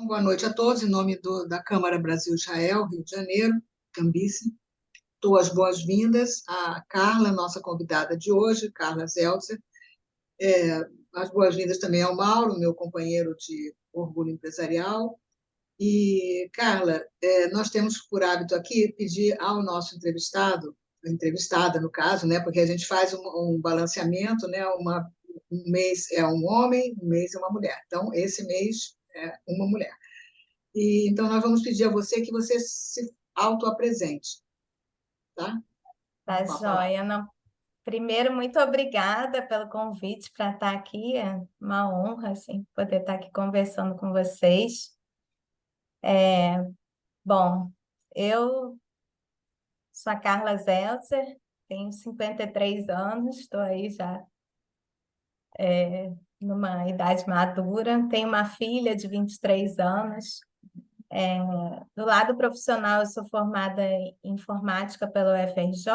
Boa noite a todos, em nome da Câmara Brasil-Israel, Rio de Janeiro, Cambice. Dou as boas-vindas à Carla, nossa convidada de hoje, Carla Zeltzer. As boas-vindas também ao Mauro, meu companheiro de orgulho empresarial. E, Carla, nós temos por hábito aqui pedir ao nosso entrevistada no caso, né, porque a gente faz um balanceamento, né, um mês é um homem, um mês é uma mulher. Então, esse mês é uma mulher. E, então, nós vamos pedir a você que você se autoapresente, tá? Tá Com a palavra. joia. Não. Primeiro, muito obrigada pelo convite para estar aqui. É uma honra, assim, poder estar aqui conversando com vocês. Bom, eu sou a Carla Zeltzer, tenho 53 anos, estou aí já numa idade madura, tenho uma filha de 23 anos. Do lado profissional, eu sou formada em informática pela UFRJ,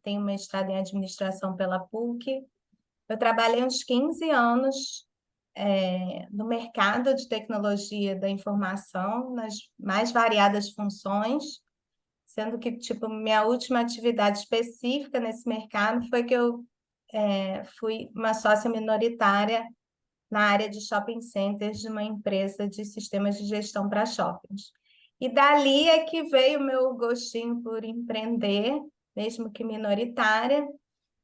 tenho mestrado em administração pela PUC. Eu trabalhei uns 15 anos no mercado de tecnologia da informação, nas mais variadas funções, sendo que, tipo, minha última atividade específica nesse mercado foi que eu fui uma sócia minoritária na área de shopping centers de uma empresa de sistemas de gestão para shoppings. E dali é que veio o meu gostinho por empreender, mesmo que minoritária.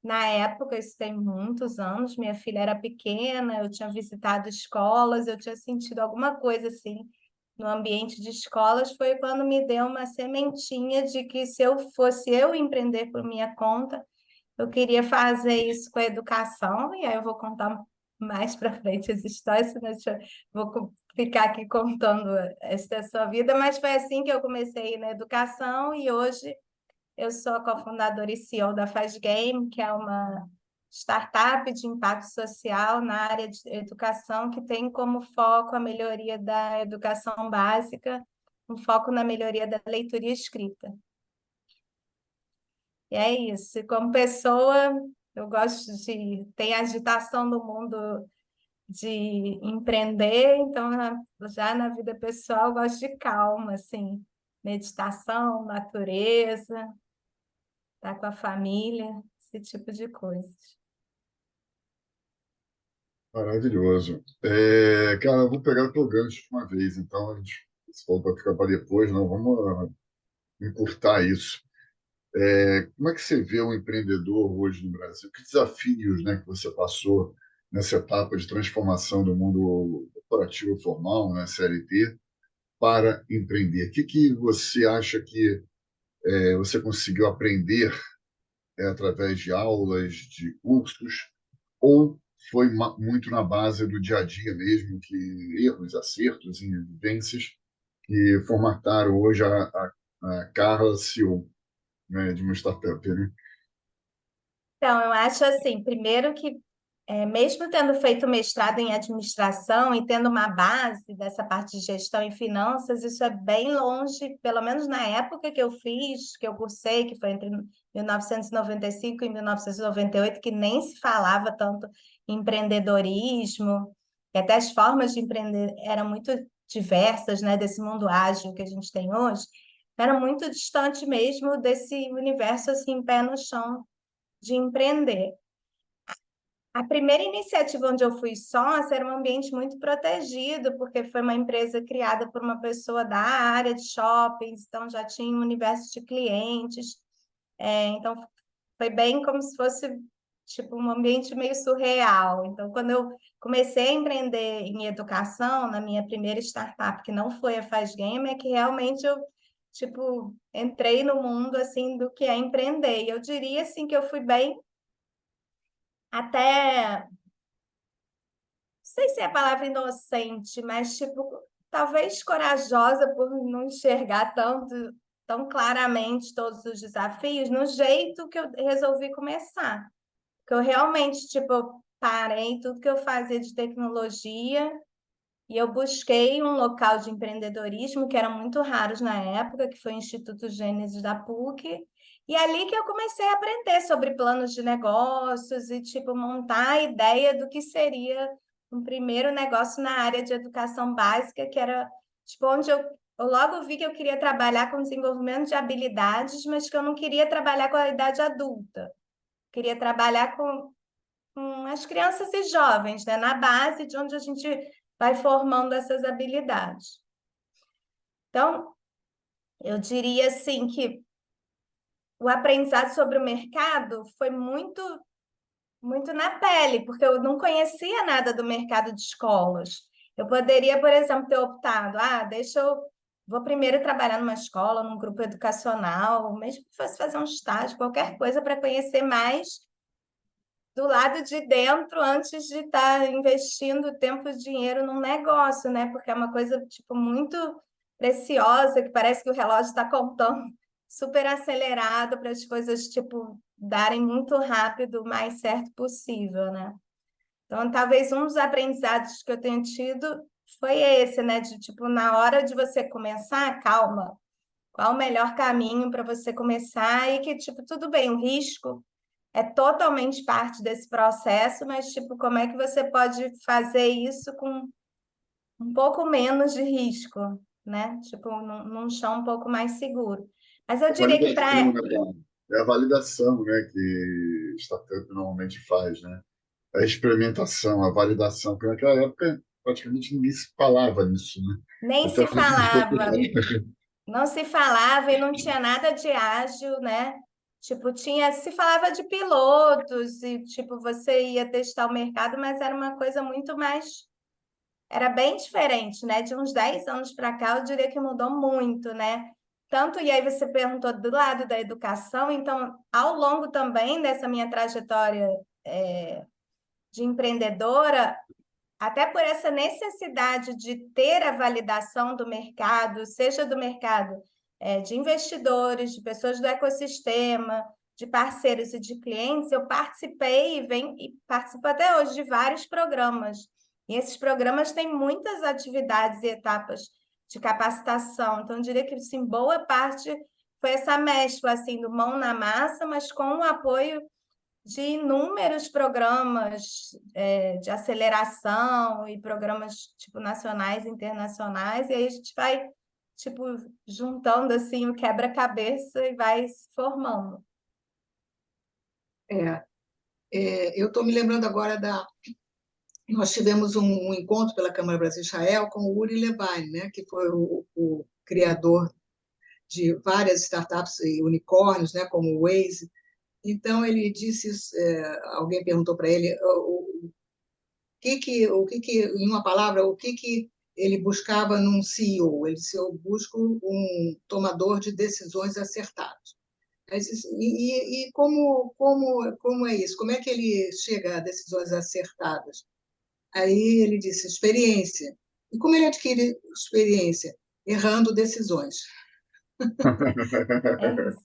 Na época, isso tem muitos anos, minha filha era pequena, eu tinha visitado escolas, eu tinha sentido alguma coisa assim no ambiente de escolas, foi quando me deu uma sementinha de que se eu fosse eu empreender por minha conta, eu queria fazer isso com a educação, e aí eu vou contar mais para frente as histórias, senão vou ficar aqui contando esta sua vida, mas foi assim que eu comecei na educação, e hoje eu sou a cofundadora e CEO da Faz Game, que é uma startup de impacto social na área de educação, que tem como foco a melhoria da educação básica, um foco na melhoria da leitura e escrita. E é isso. E como pessoa, eu gosto de... Tem agitação do mundo de empreender, então já na vida pessoal eu gosto de calma, assim, meditação, natureza, estar com a família, esse tipo de coisas. Maravilhoso. Cara, eu vou pegar o teu gancho de uma vez, então a gente, se for para ficar para depois, não, vamos encurtar isso. Como é que você vê o empreendedor hoje no Brasil? Que desafios, né, que você passou nessa etapa de transformação do mundo corporativo formal, né, CLT, para empreender? O que você acha que você conseguiu aprender através de aulas, de cursos, ou foi muito na base do dia a dia mesmo, que erros, acertos e vivências que formataram hoje a Carla CEO, né, de uma startup, né? Então, eu acho assim, primeiro que, mesmo tendo feito mestrado em administração e tendo uma base dessa parte de gestão e finanças, isso é bem longe, pelo menos na época que eu fiz, que eu cursei, que foi entre 1995 e 1998, que nem se falava tanto em empreendedorismo, e até as formas de empreender eram muito diversas, né, desse mundo ágil que a gente tem hoje, era muito distante mesmo desse universo assim, pé no chão de empreender. A primeira iniciativa onde eu fui sócia era um ambiente muito protegido, porque foi uma empresa criada por uma pessoa da área de shoppings, então já tinha um universo de clientes. Então, foi bem como se fosse tipo um ambiente meio surreal. Então, quando eu comecei a empreender em educação, na minha primeira startup, que não foi a Faz Game, é que realmente eu tipo entrei no mundo assim do que é empreender. E eu diria assim que eu fui bem até, não sei se é a palavra inocente, mas tipo, talvez corajosa por não enxergar tão claramente todos os desafios, no jeito que eu resolvi começar. Que eu realmente, tipo, parei tudo que eu fazia de tecnologia e eu busquei um local de empreendedorismo que eram muito raros na época, que foi o Instituto Gênesis da PUC, e ali que eu comecei a aprender sobre planos de negócios e, tipo, montar a ideia do que seria um primeiro negócio na área de educação básica, que era tipo, onde eu logo vi que eu queria trabalhar com desenvolvimento de habilidades, mas que eu não queria trabalhar com a idade adulta. Queria trabalhar com as crianças e jovens, né? Na base de onde a gente vai formando essas habilidades. Então, eu diria assim que o aprendizado sobre o mercado foi muito na pele, porque eu não conhecia nada do mercado de escolas. Eu poderia, por exemplo, ter optado, vou primeiro trabalhar numa escola, num grupo educacional, mesmo que fosse fazer um estágio, qualquer coisa para conhecer mais do lado de dentro antes de estar investindo tempo e dinheiro num negócio, né? Porque é uma coisa tipo muito preciosa, que parece que o relógio está contando super acelerado para as coisas tipo darem muito rápido, o mais certo possível, né? Então, talvez um dos aprendizados que eu tenho tido foi esse, né? De tipo, na hora de você começar, calma, qual o melhor caminho para você começar e que, tipo, tudo bem, o risco é totalmente parte desse processo, mas, tipo, como é que você pode fazer isso com um pouco menos de risco, né? Tipo, num chão um pouco mais seguro. Mas eu diria que Validação, para... né, Bárbara? É a validação, né, que startup normalmente faz, né? A experimentação, a validação, porque naquela época praticamente ninguém se falava nisso, né? Nem Até se porque falava, não se falava e não tinha nada de ágil, né? Tipo, se falava de pilotos e, tipo, você ia testar o mercado, mas era uma coisa muito mais... Era bem diferente, né? De uns 10 anos para cá, eu diria que mudou muito, né? Tanto, e aí você perguntou do lado da educação, então, ao longo também dessa minha trajetória de empreendedora, até por essa necessidade de ter a validação do mercado, seja do mercado de investidores, de pessoas do ecossistema, de parceiros e de clientes, eu participei e participo até hoje de vários programas. E esses programas têm muitas atividades e etapas de capacitação. Então, eu diria que, sim, boa parte foi essa mescla assim, do mão na massa, mas com o apoio de inúmeros programas de aceleração e programas tipo nacionais e internacionais, e aí a gente vai tipo juntando assim o quebra-cabeça e vai se formando. Eu estou me lembrando agora nós tivemos um encontro pela Câmara Brasil-Israel com o Uri Levine, né, que foi o criador de várias startups e unicórnios, né, como o Waze. Então, ele disse, alguém perguntou para ele em uma palavra, o que ele buscava num CEO? Ele disse, eu busco um tomador de decisões acertadas. E como é isso? Como é que ele chega a decisões acertadas? Aí ele disse, experiência. E como ele adquire experiência? Errando decisões. É isso.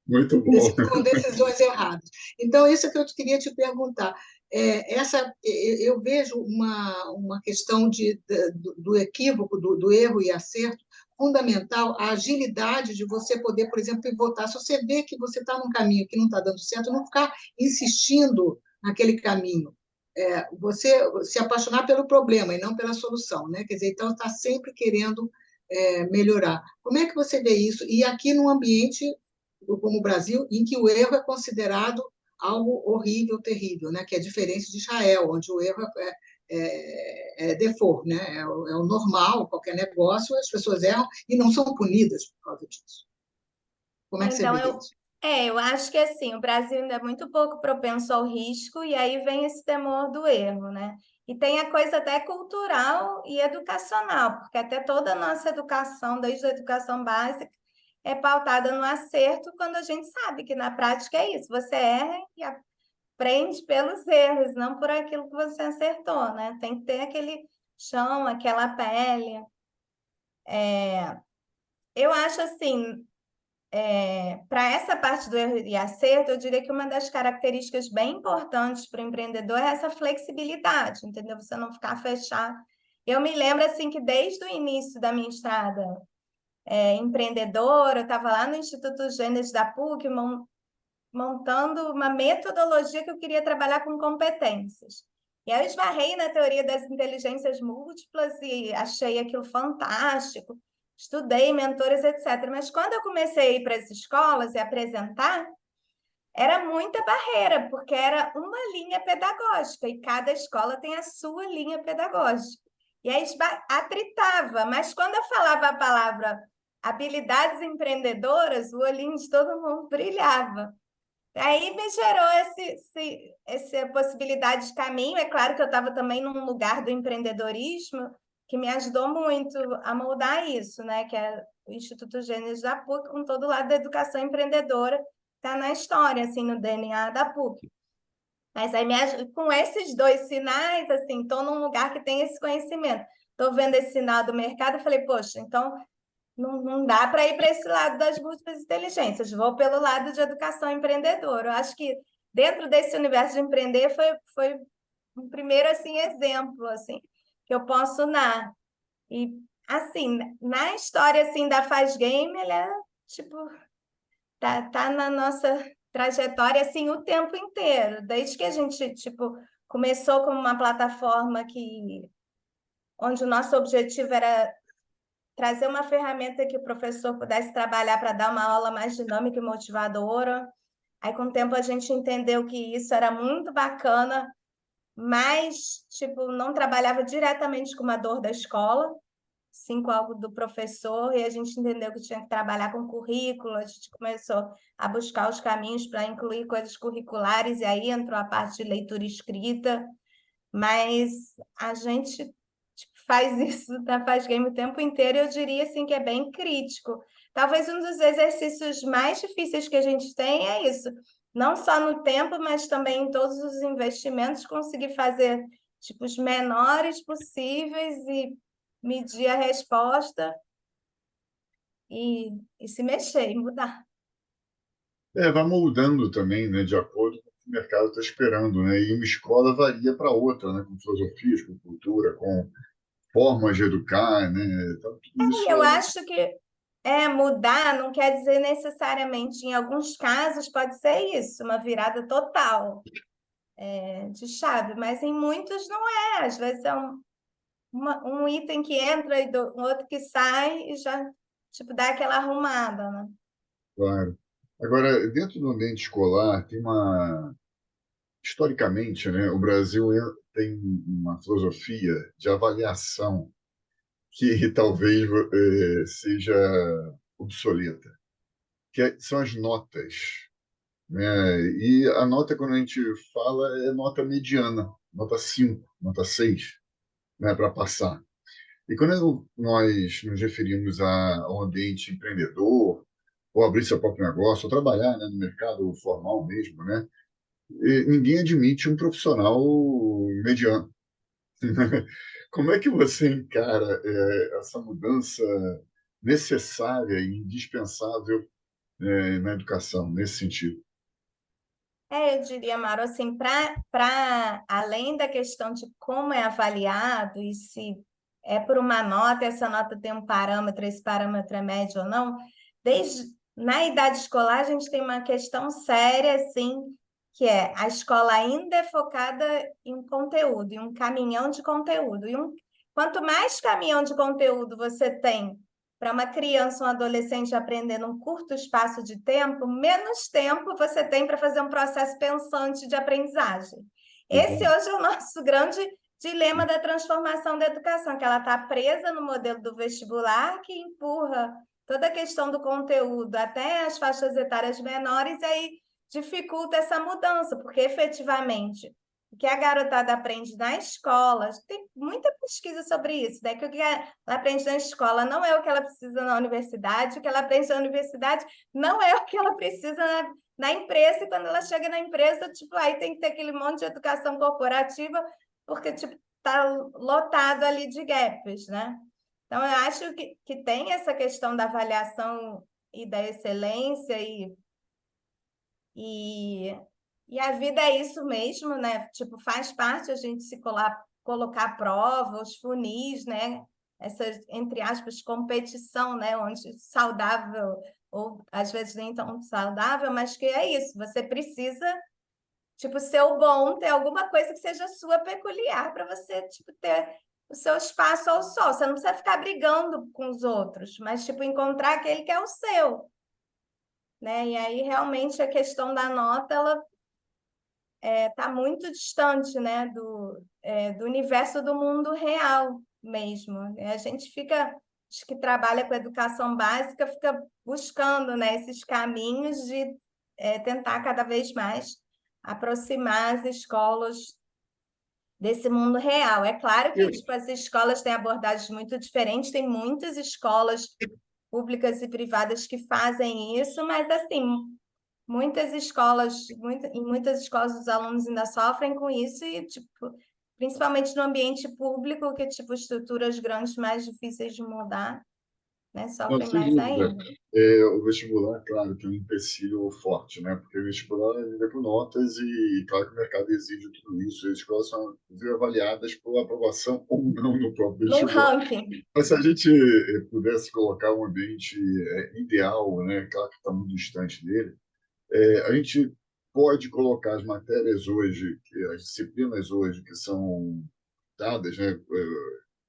muito bom. Com decisões erradas. Então, isso é que eu queria te perguntar. Eu vejo uma questão do equívoco, do erro e acerto, fundamental, a agilidade de você poder, por exemplo, pivotar. Se você vê que você está num caminho que não está dando certo, não ficar insistindo naquele caminho. Você se apaixonar pelo problema e não pela solução, né? Quer dizer, então está sempre querendo melhorar. Como é que você vê isso? E aqui num ambiente como o Brasil, em que o erro é considerado algo horrível, terrível, né? Que é diferente de Israel, onde o erro é default, né? É o normal, qualquer negócio, as pessoas erram e não são punidas por causa disso. Como é que você Então, vê isso? eu acho que assim, o Brasil ainda é muito pouco propenso ao risco, e aí vem esse temor do erro, né? E tem a coisa até cultural e educacional, porque até toda a nossa educação, desde a educação básica, é pautada no acerto, quando a gente sabe que na prática é isso, você erra e aprende pelos erros, não por aquilo que você acertou, né? Tem que ter aquele chão, aquela pele. Eu acho assim, para essa parte do erro e acerto, eu diria que uma das características bem importantes para o empreendedor é essa flexibilidade, entendeu? Você não ficar fechado. Eu me lembro assim que desde o início da minha estrada empreendedora, eu estava lá no Instituto Gênesis da PUC, montando uma metodologia que eu queria trabalhar com competências. E aí eu esbarrei na teoria das inteligências múltiplas e achei aquilo fantástico. Estudei mentores, etc. Mas quando eu comecei a ir para as escolas e apresentar, era muita barreira, porque era uma linha pedagógica e cada escola tem a sua linha pedagógica. E aí atritava, mas quando eu falava a palavra habilidades empreendedoras, o olhinho de todo mundo brilhava. Aí me gerou essa possibilidade de caminho. É claro que eu estava também num lugar do empreendedorismo que me ajudou muito a moldar isso, né? Que é o Instituto Gênesis da PUC, com todo o lado da educação empreendedora, está na história, assim, no DNA da PUC. Mas aí com esses dois sinais, assim, estou num lugar que tem esse conhecimento. Estou vendo esse sinal do mercado e falei, poxa, então não dá para ir para esse lado das múltiplas inteligências, vou pelo lado de educação empreendedora. Eu acho que dentro desse universo de empreender foi um primeiro assim, exemplo assim, que eu posso dar. E assim, na história assim, da Faz Game, ela é tipo, tá na nossa trajetória assim, o tempo inteiro, desde que a gente tipo, começou como uma plataforma onde o nosso objetivo era trazer uma ferramenta que o professor pudesse trabalhar para dar uma aula mais dinâmica e motivadora. Aí, com o tempo, a gente entendeu que isso era muito bacana, mas, tipo, não trabalhava diretamente com uma dor da escola, sim com algo do professor, e a gente entendeu que tinha que trabalhar com currículo, a gente começou a buscar os caminhos para incluir coisas curriculares, e aí entrou a parte de leitura e escrita, mas a gente faz isso da Faz Game o tempo inteiro, eu diria assim que é bem crítico. Talvez um dos exercícios mais difíceis que a gente tem é isso, não só no tempo, mas também em todos os investimentos, conseguir fazer tipo, os menores possíveis e medir a resposta e se mexer e mudar. Vai moldando também, né, de acordo com o que o mercado está esperando, né? E uma escola varia para outra, né? Com filosofias, com cultura, com formas de educar, né? Então, tudo E isso eu acho que mudar não quer dizer necessariamente, em alguns casos, pode ser isso, uma virada total de chave, mas em muitos não é. Às vezes é um item que entra e um outro que sai e já tipo, dá aquela arrumada, né? claro. Agora, dentro do ambiente escolar, tem historicamente, né, o Brasil tem uma filosofia de avaliação que talvez seja obsoleta, são as notas, né? E a nota, quando a gente fala, é nota mediana, nota 5, nota 6, né, para passar. E quando nós nos referimos ao ambiente empreendedor, ou abrir seu próprio negócio, ou trabalhar, né, no mercado formal mesmo, né, ninguém admite um profissional mediano. Como é que você encara essa mudança necessária e indispensável na educação, nesse sentido? Eu diria, Mauro, assim, para além da questão de como é avaliado e se é por uma nota, essa nota tem um parâmetro, esse parâmetro é médio ou não, desde na idade escolar a gente tem uma questão séria, assim, que é a escola ainda é focada em conteúdo, em um caminhão de conteúdo. Quanto mais caminhão de conteúdo você tem para uma criança, um adolescente aprender num curto espaço de tempo, menos tempo você tem para fazer um processo pensante de aprendizagem. Esse hoje é o nosso grande dilema da transformação da educação, que ela está presa no modelo do vestibular, que empurra toda a questão do conteúdo até as faixas etárias menores, e aí dificulta essa mudança, porque efetivamente o que a garotada aprende na escola, tem muita pesquisa sobre isso, né? Que o que ela aprende na escola não é o que ela precisa na universidade, o que ela aprende na universidade não é o que ela precisa na empresa, e quando ela chega na empresa, tipo, aí tem que ter aquele monte de educação corporativa, porque tipo, está lotado ali de gaps, né? Então, eu acho que tem essa questão da avaliação e da excelência e a vida é isso mesmo, né? Tipo, faz parte a gente se colocar prova, os funis, né? Essa, entre aspas, competição, né? Onde saudável, ou às vezes nem tão saudável, mas que é isso, você precisa tipo, seu bom, ter alguma coisa que seja sua peculiar para você, tipo, ter o seu espaço ao sol. Você não precisa ficar brigando com os outros, mas, tipo, encontrar aquele que é o seu, né? E aí, realmente, a questão da nota, ela está muito distante, né, do universo do mundo real mesmo. A gente fica, acho que trabalha com educação básica, fica buscando, né, esses caminhos de tentar cada vez mais aproximar as escolas desse mundo real. É claro que tipo, as escolas têm abordagens muito diferentes, tem muitas escolas públicas e privadas que fazem isso, mas assim, em muitas escolas os alunos ainda sofrem com isso e tipo, principalmente no ambiente público, que tipo estruturas grandes mais difíceis de mudar, né, Não, sofrem sem mais dúvida. ainda. O vestibular, claro, que é um empecilho forte, né? Porque o vestibular lida com notas e, claro, que o mercado exige tudo isso. As escolas são inclusive, avaliadas por aprovação ou não no próprio Num vestibular. ranking. Mas se a gente pudesse colocar um ambiente ideal, né? Claro que está muito distante dele, a gente pode colocar as matérias hoje, as disciplinas hoje que são dadas, né?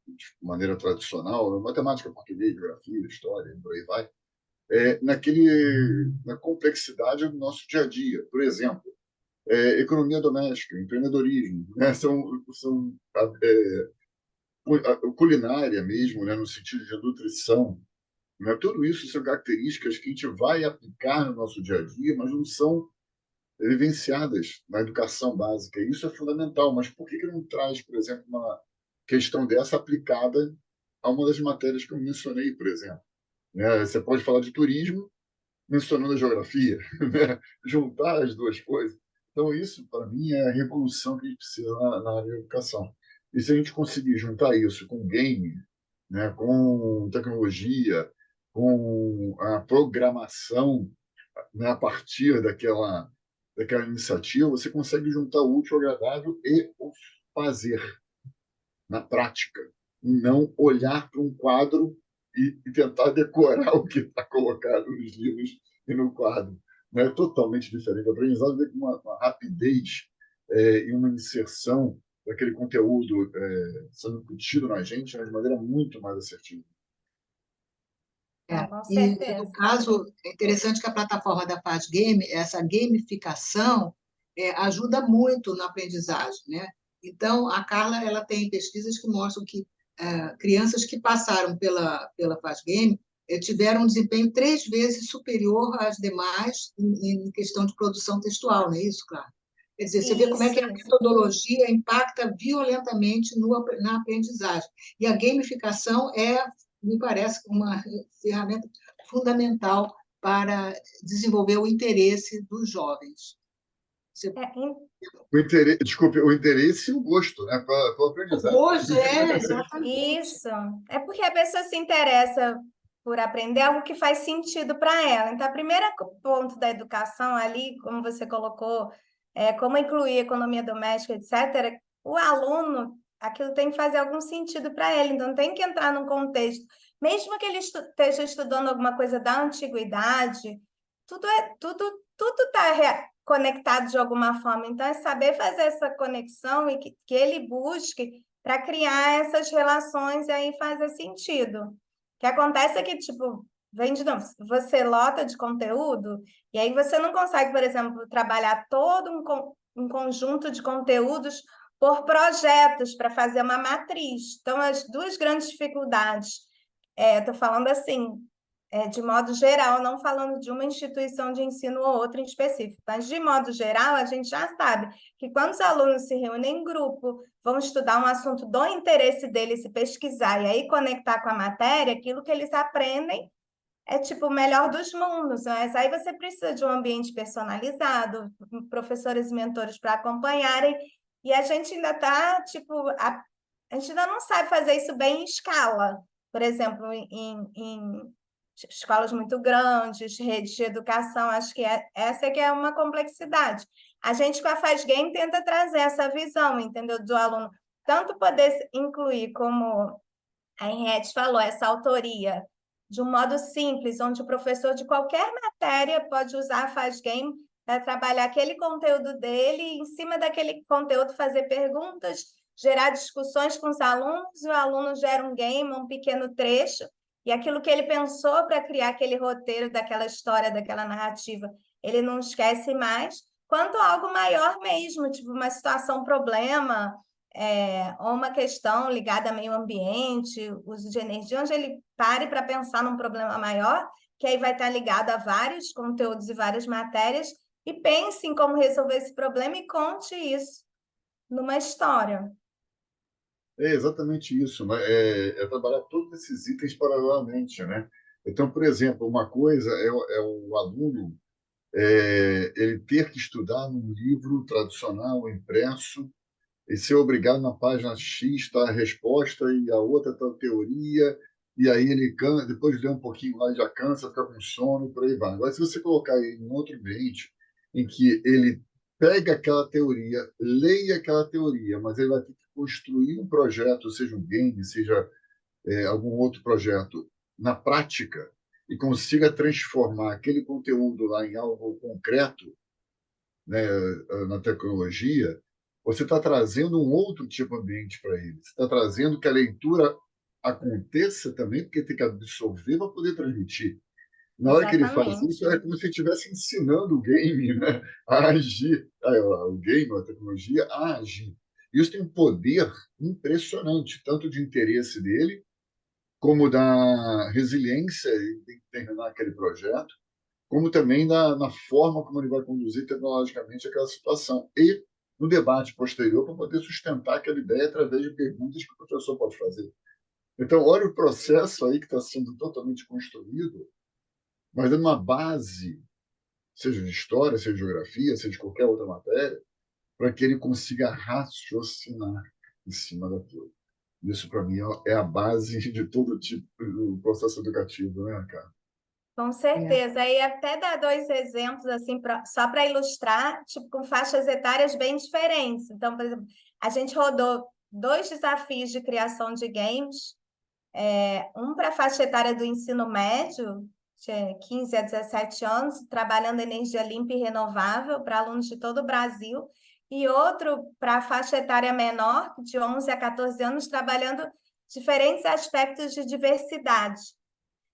De maneira tradicional, matemática, português, geografia, história, por aí vai, na complexidade do nosso dia a dia. Por exemplo, economia doméstica, empreendedorismo, né? São culinária mesmo, né? No sentido de nutrição. Né? Tudo isso são características que a gente vai aplicar no nosso dia a dia, mas não são vivenciadas na educação básica. Isso é fundamental, mas por que não traz, por exemplo, uma questão dessa aplicada a uma das matérias que eu mencionei, por exemplo? Né? Você pode falar de turismo mencionando a geografia, né? Juntar as duas coisas. Então, isso, para mim, é a revolução que a gente precisa na área de educação. E se a gente conseguir juntar isso com game, né? Com tecnologia, com a programação, né? A partir daquela iniciativa, você consegue juntar o útil ao agradável e o fazer na prática, e não olhar para um quadro e tentar decorar o que está colocado nos livros e no quadro. Não é totalmente diferente. O aprendizado vem com uma rapidez e uma inserção daquele conteúdo sendo incutido na gente, né, de maneira muito mais assertiva. Ah, com E, no certeza. caso, é interessante que a plataforma da Faz Game, essa gamificação, ajuda muito na aprendizagem, né? Então, a Carla ela tem pesquisas que mostram que crianças que passaram pela Faz Game tiveram um desempenho 3 vezes superior às demais em questão de produção textual, não é isso, claro? Quer dizer, você vê como é que a Isso. metodologia impacta violentamente na aprendizagem. E a gamificação me parece, uma ferramenta fundamental para desenvolver o interesse dos jovens. Você... Desculpe, o interesse e o gosto, né, pelo aprendizado. Hoje exatamente. Isso. É porque a pessoa se interessa por aprender algo que faz sentido para ela. Então, o primeiro ponto da educação ali, como você colocou, como incluir economia doméstica, etc., o aluno, aquilo tem que fazer algum sentido para ele. Então, tem que entrar num contexto. Mesmo que ele esteja estudando alguma coisa da antiguidade, tudo está conectado de alguma forma. Então, é saber fazer essa conexão e que ele busque para criar essas relações e aí fazer sentido. O que acontece é que, tipo, você lota de conteúdo e aí você não consegue, por exemplo, trabalhar todo um conjunto de conteúdos por projetos para fazer uma matriz. Então, as duas grandes dificuldades, estou falando assim, de modo geral, não falando de uma instituição de ensino ou outra em específico, mas de modo geral, a gente já sabe que quando os alunos se reúnem em grupo, vão estudar um assunto do interesse deles, se pesquisar e aí conectar com a matéria, aquilo que eles aprendem é tipo o melhor dos mundos, mas aí você precisa de um ambiente personalizado, professores e mentores para acompanharem, e a gente ainda está, tipo, a gente ainda não sabe fazer isso bem em escala. Por exemplo, em escolas muito grandes, redes de educação, acho que essa é que é uma complexidade. A gente, com a Faz Game, tenta trazer essa visão, entendeu, do aluno, tanto poder incluir, como a Henriette falou, essa autoria, de um modo simples, onde o professor de qualquer matéria pode usar a Faz Game para trabalhar aquele conteúdo dele e, em cima daquele conteúdo, fazer perguntas, gerar discussões com os alunos, e o aluno gera um game, um pequeno trecho, e aquilo que ele pensou para criar aquele roteiro daquela história, daquela narrativa, ele não esquece mais, quanto algo maior mesmo, tipo uma situação, problema, ou uma questão ligada ao meio ambiente, uso de energia, onde ele pare para pensar num problema maior, que aí vai estar ligado a vários conteúdos e várias matérias, e pense em como resolver esse problema e conte isso numa história. É exatamente isso, né? É trabalhar todos esses itens paralelamente, né? Então, por exemplo, uma coisa é o aluno ele ter que estudar num livro tradicional, impresso, e ser obrigado na página X está a resposta e a outra está a teoria, e aí ele cansa, depois de ler um pouquinho lá, já cansa, fica com sono e por aí vai. Agora, se você colocar ele em outro ambiente em que ele pega aquela teoria, leia aquela teoria, mas ele vai ter que construir um projeto, seja um game, seja algum outro projeto, na prática, e consiga transformar aquele conteúdo lá em algo concreto, né, na tecnologia, você está trazendo um outro tipo de ambiente para ele. Você está trazendo que a leitura aconteça também, porque tem que absorver para poder transmitir. Na hora que ele faz isso, Exatamente. é como se ele estivesse ensinando o game, né, a agir, o game, a tecnologia, a agir. Isso tem um poder impressionante, tanto de interesse dele, como da resiliência em terminar aquele projeto, como também na forma como ele vai conduzir tecnologicamente aquela situação. E no debate posterior, para poder sustentar aquela ideia através de perguntas que o professor pode fazer. Então, olha o processo aí que está sendo totalmente construído, mas dando uma base, seja de história, seja de geografia, seja de qualquer outra matéria, para que ele consiga raciocinar em cima daquilo. Isso, para mim, é a base de todo tipo do processo educativo, né, cara? Com certeza. E até dar dois exemplos, assim, só para ilustrar, tipo, com faixas etárias bem diferentes. Então, por exemplo, a gente rodou 2 desafios de criação de games, um para a faixa etária do ensino médio, de 15 a 17 anos, trabalhando energia limpa e renovável para alunos de todo o Brasil, e outro para a faixa etária menor, de 11 a 14 anos, trabalhando diferentes aspectos de diversidade.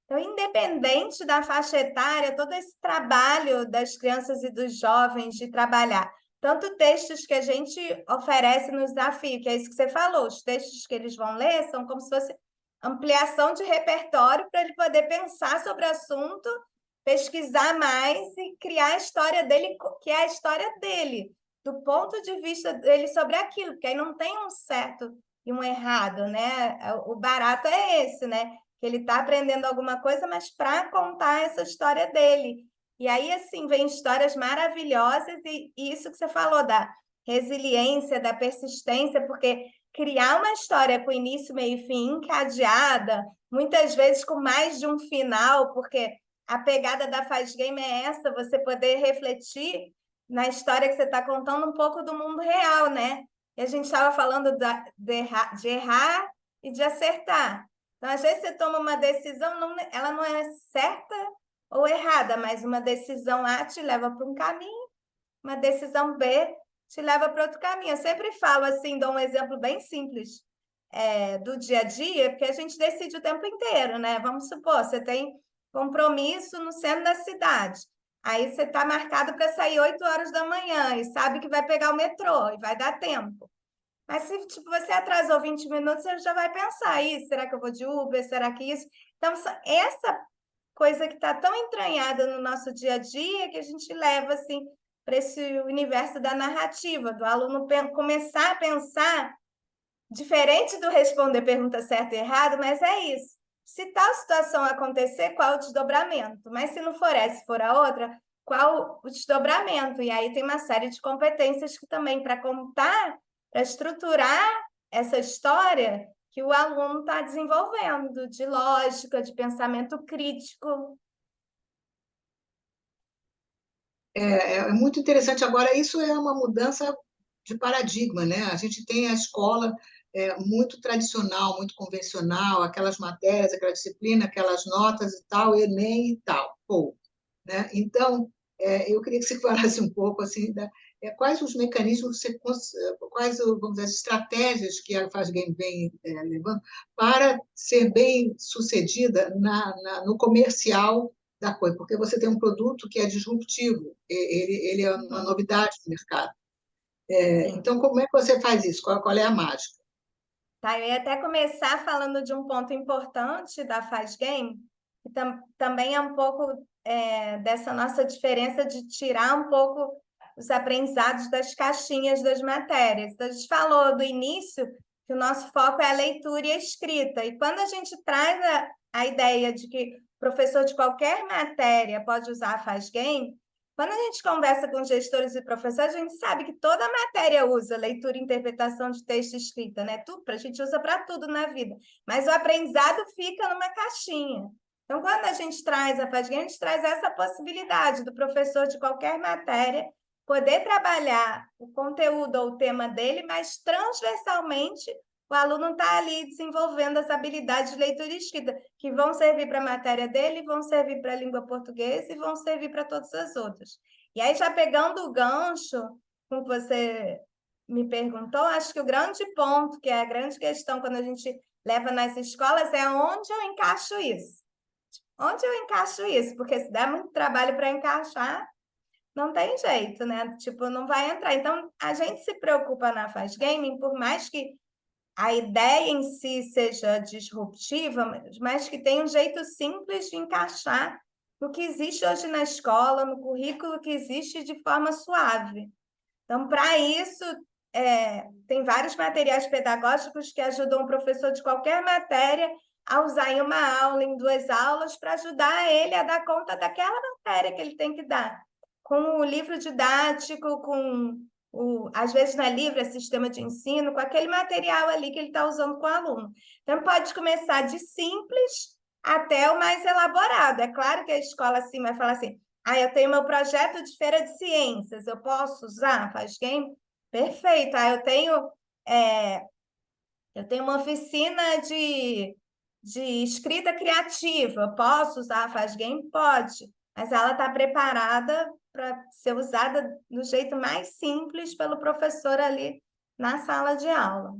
Então, independente da faixa etária, todo esse trabalho das crianças e dos jovens de trabalhar, tanto textos que a gente oferece no desafio, que é isso que você falou, os textos que eles vão ler são como se fosse ampliação de repertório para ele poder pensar sobre o assunto, pesquisar mais e criar a história dele, que é a história dele, do ponto de vista dele sobre aquilo, porque aí não tem um certo e um errado, né? O barato é esse, né? Que ele está aprendendo alguma coisa, mas para contar essa história dele. E aí, assim, vem histórias maravilhosas, e isso que você falou da resiliência, da persistência, porque criar uma história com início, meio e fim, encadeada, muitas vezes com mais de um final, porque a pegada da Faz Game é essa, você poder refletir na história que você está contando um pouco do mundo real, né? E a gente estava falando de errar e de acertar. Então, às vezes, você toma uma decisão, ela não é certa ou errada, mas uma decisão A te leva para um caminho, uma decisão B te leva para outro caminho. Eu sempre falo assim, dou um exemplo bem simples do dia a dia, porque a gente decide o tempo inteiro, né? Vamos supor, você tem compromisso no centro da cidade. Aí você está marcado para sair 8 horas da manhã e sabe que vai pegar o metrô e vai dar tempo. Mas se tipo, você atrasou 20 minutos, você já vai pensar, será que eu vou de Uber? Será que isso? Então, essa coisa que está tão entranhada no nosso dia a dia, que a gente leva assim, para esse universo da narrativa, do aluno começar a pensar, diferente do responder pergunta certa e errado, mas é isso. Se tal situação acontecer, qual o desdobramento? Mas se não for essa, se for a outra, qual o desdobramento? E aí tem uma série de competências que também, para contar, para estruturar essa história, que o aluno está desenvolvendo, de lógica, de pensamento crítico. É muito interessante. Agora, isso é uma mudança de paradigma, né? A gente tem a escola muito tradicional, muito convencional, aquelas matérias, aquela disciplina, aquelas notas e tal, Enem e tal, pô, né? Então, Eu queria que você falasse um pouco assim, quais os mecanismos, quais, vamos dizer, as estratégias que a FastGame vem levando para ser bem sucedida no comercial da coisa, porque você tem um produto que é disruptivo, ele é uma novidade no mercado. Então, como é que você faz isso? Qual é a mágica? Tá, eu ia até começar falando de um ponto importante da FastGame, que também é um pouco dessa nossa diferença de tirar um pouco os aprendizados das caixinhas das matérias. Então, a gente falou do início que o nosso foco é a leitura e a escrita, e quando a gente traz a ideia de que o professor de qualquer matéria pode usar a FastGame, quando a gente conversa com gestores e professores, a gente sabe que toda matéria usa leitura e interpretação de texto e escrita, né? Tudo, a gente usa para tudo na vida. Mas o aprendizado fica numa caixinha. Então, quando a gente traz a FastGame, a gente traz essa possibilidade do professor de qualquer matéria poder trabalhar o conteúdo ou o tema dele, mas transversalmente o aluno está ali desenvolvendo as habilidades de leitura e escrita, que vão servir para a matéria dele, vão servir para a língua portuguesa e vão servir para todas as outras. E aí, já pegando o gancho com que você me perguntou, acho que o grande ponto, que é a grande questão quando a gente leva nas escolas, é onde eu encaixo isso. Onde eu encaixo isso? Porque se der muito trabalho para encaixar, não tem jeito, né? Tipo, não vai entrar. Então, a gente se preocupa na FastGame, por mais que a ideia em si seja disruptiva, mas que tem um jeito simples de encaixar no que existe hoje na escola, no currículo que existe de forma suave. Então, para isso, tem vários materiais pedagógicos que ajudam o professor de qualquer matéria a usar em uma aula, em 2 aulas, para ajudar ele a dar conta daquela matéria que ele tem que dar. Com o livro didático, às vezes não é livro, é sistema de ensino, com aquele material ali que ele está usando com o aluno. Então, pode começar de simples até o mais elaborado. É claro que a escola assim vai falar assim, eu tenho meu projeto de feira de ciências, eu posso usar FastGame? Perfeito. Eu tenho uma oficina de escrita criativa, posso usar a FastGame? Pode, mas ela está preparada para ser usada do jeito mais simples pelo professor ali na sala de aula.